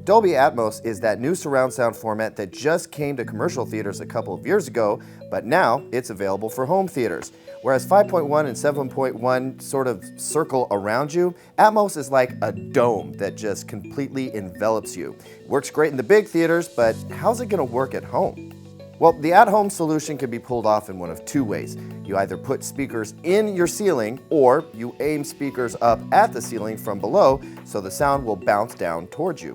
Dolby Atmos is that new surround sound format that just came to commercial theaters a couple of years ago, but now it's available for home theaters. Whereas 5.1 and 7.1 sort of circle around you, Atmos is like a dome that just completely envelops you. It works great in the big theaters, but how's it gonna work at home? Well, the at-home solution can be pulled off in one of two ways. You either put speakers in your ceiling, or you aim speakers up at the ceiling from below so the sound will bounce down towards you.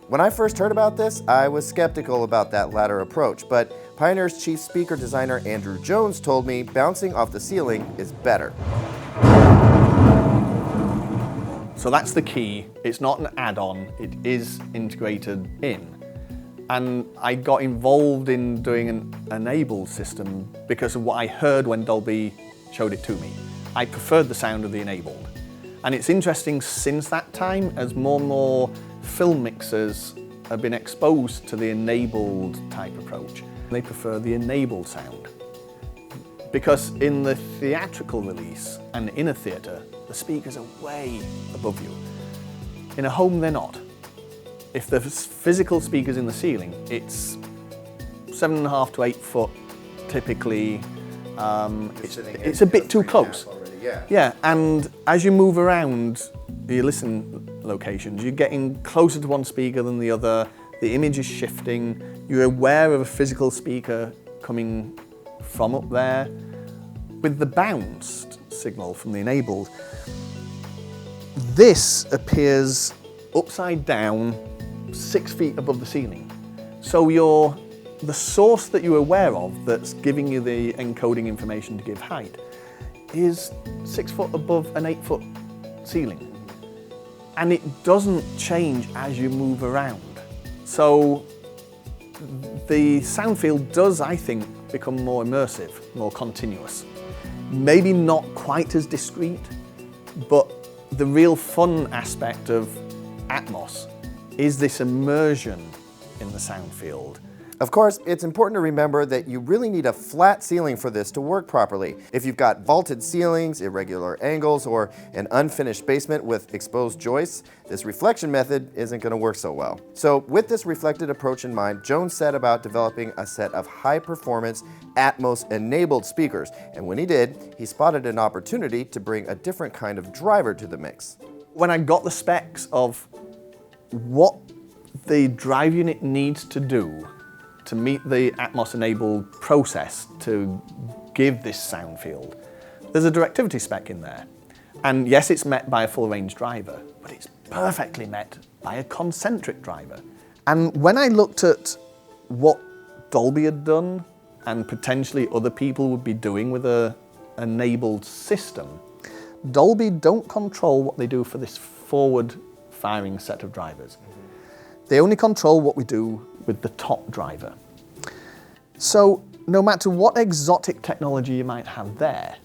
When I first heard about this, I was skeptical about that latter approach, but Pioneer's chief speaker designer Andrew Jones told me bouncing off the ceiling is better. So that's the key. It's not an add-on, it is integrated in. And I got involved in doing an enabled system because of what I heard when Dolby showed it to me. I preferred the sound of the enabled. And it's interesting since that time, as more and more film mixers have been exposed to the enabled type approach. They prefer the enabled sound. Because in the theatrical release and in a theatre, the speakers are way above you. In a home, they're not. If there's physical speakers in the ceiling, it's 7.5 to 8 foot typically. It's a bit too close. Yeah, and as you move around your listen locations, you're getting closer to one speaker than the other, the image is shifting, you're aware of a physical speaker coming from up there. With the bounced signal from the enabled, this appears upside down, 6 feet above the ceiling. So the source that you're aware of that's giving you the encoding information to give height is 6 foot above an 8 foot ceiling. And it doesn't change as you move around. So the sound field does, I think, become more immersive, more continuous. Maybe not quite as discrete, but the real fun aspect of Atmos is this immersion in the sound field. Of course, it's important to remember that you really need a flat ceiling for this to work properly. If you've got vaulted ceilings, irregular angles, or an unfinished basement with exposed joists, this reflection method isn't going to work so well. So with this reflected approach in mind, Jones set about developing a set of high-performance Atmos-enabled speakers. And when he did, he spotted an opportunity to bring a different kind of driver to the mix. When I got the specs of what the drive unit needs to do to meet the Atmos-enabled process to give this sound field, there's a directivity spec in there. And yes, it's met by a full range driver, but it's perfectly met by a concentric driver. And when I looked at what Dolby had done and potentially other people would be doing with an enabled system, Dolby don't control what they do for this forward firing set of drivers. They only control what we do with the top driver. So no matter what exotic technology you might have there,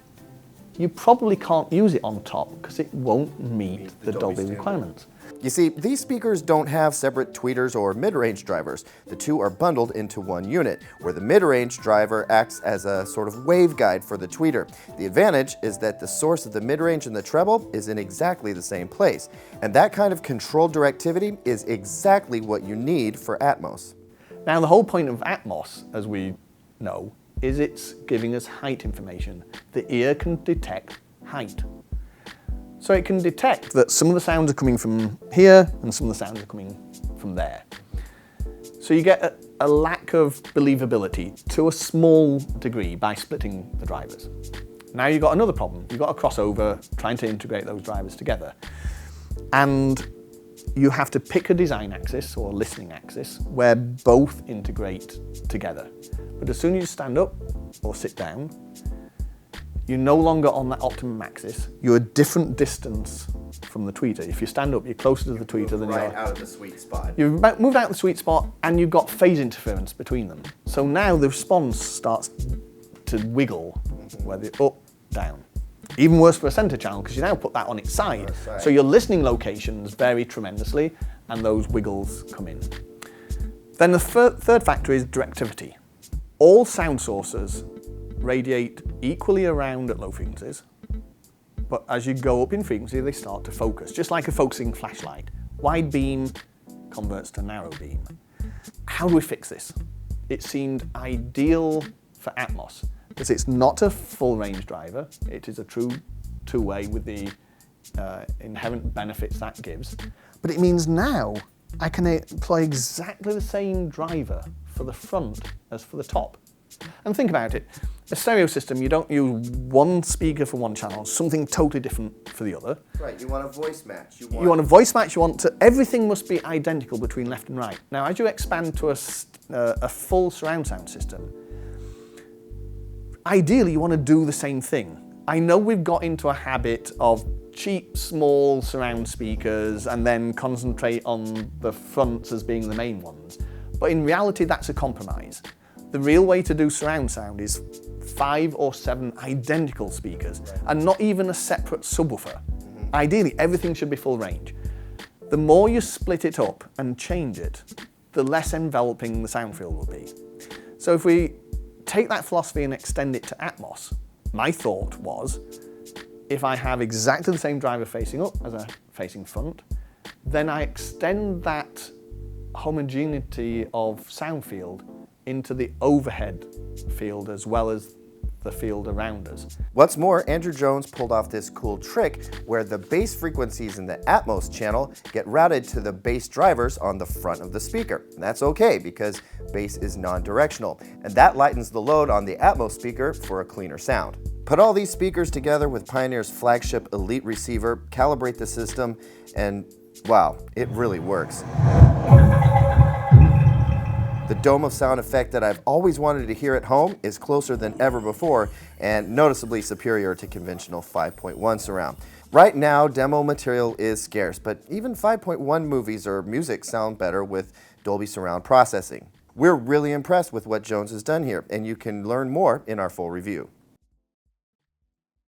you probably can't use it on top because it won't meet the Dolby requirements. You see, these speakers don't have separate tweeters or mid-range drivers. The two are bundled into one unit, where the mid-range driver acts as a sort of waveguide for the tweeter. The advantage is that the source of the mid-range and the treble is in exactly the same place. And that kind of controlled directivity is exactly what you need for Atmos. Now, the whole point of Atmos, as we know, is it's giving us height information. The ear can detect height. So it can detect that some of the sounds are coming from here and some of the sounds are coming from there. So you get a lack of believability to a small degree by splitting the drivers. Now you've got another problem. You've got a crossover trying to integrate those drivers together. And you have to pick a design axis or a listening axis where both integrate together. But as soon as you stand up or sit down, you're no longer on that optimum axis. You're a different distance from the tweeter. If you stand up, you're closer to the tweeter than you are. Right out of the sweet spot. You've moved out of the sweet spot and you've got phase interference between them. So now the response starts to wiggle, whether up, down. Even worse for a center channel because you now put that on its side. So your listening locations vary tremendously and those wiggles come in. Then the third factor is directivity. All sound sources radiate equally around at low frequencies, but as you go up in frequency, they start to focus, just like a focusing flashlight. Wide beam converts to narrow beam. How do we fix this? It seemed ideal for Atmos, because it's not a full range driver. It is a true two-way with the inherent benefits that gives. But it means now I can employ exactly the same driver for the front as for the top. And think about it. A stereo system, you don't use one speaker for one channel, something totally different for the other. Right, you want a voice match. You want a voice match, everything must be identical between left and right. Now, as you expand to a full surround sound system, ideally you want to do the same thing. I know we've got into a habit of cheap, small surround speakers and then concentrate on the fronts as being the main ones. But in reality, that's a compromise. The real way to do surround sound is 5 or 7 identical speakers and not even a separate subwoofer. Ideally, everything should be full range. The more you split it up and change it, the less enveloping the sound field will be. So if we take that philosophy and extend it to Atmos, my thought was, if I have exactly the same driver facing up as a facing front, then I extend that homogeneity of sound field into the overhead field as well as the field around us. What's more, Andrew Jones pulled off this cool trick where the bass frequencies in the Atmos channel get routed to the bass drivers on the front of the speaker. And that's okay because bass is non-directional, and that lightens the load on the Atmos speaker for a cleaner sound. Put all these speakers together with Pioneer's flagship Elite receiver, calibrate the system, and wow, it really works. The dome of sound effect that I've always wanted to hear at home is closer than ever before and noticeably superior to conventional 5.1 surround. Right now, demo material is scarce, but even 5.1 movies or music sound better with Dolby surround processing. We're really impressed with what Jones has done here, and you can learn more in our full review.